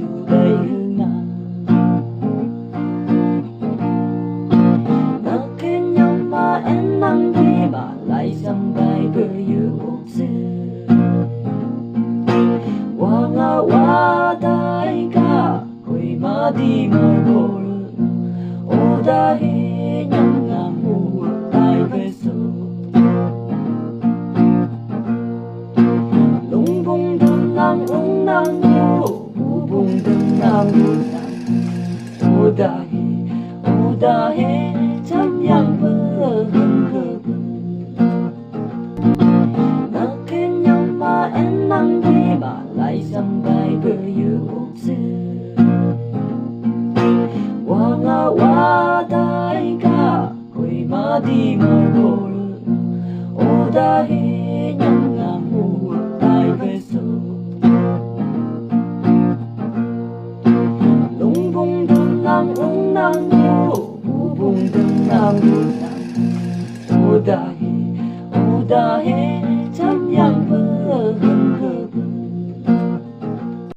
chủ đầy hương na na khen nhau mà em nắng đi mà lại dòng bay bờ yêu sư wa nga wa dai ga koi ma di ma bol oda he nhang nga mu tai ve so lung bung dum nang ung nang yo bu bung dum nang bu nang oda he cham yang bơ hưng cơ bơ na khen nhau mà em nắng đi mà lại dòng bay bờ yêu sư wa nga wa dai ga koi ma di ma bol oda he nhang nga mu tai ve so lung bung dum nang ung nang yo bu bung dum nang bu nang oda he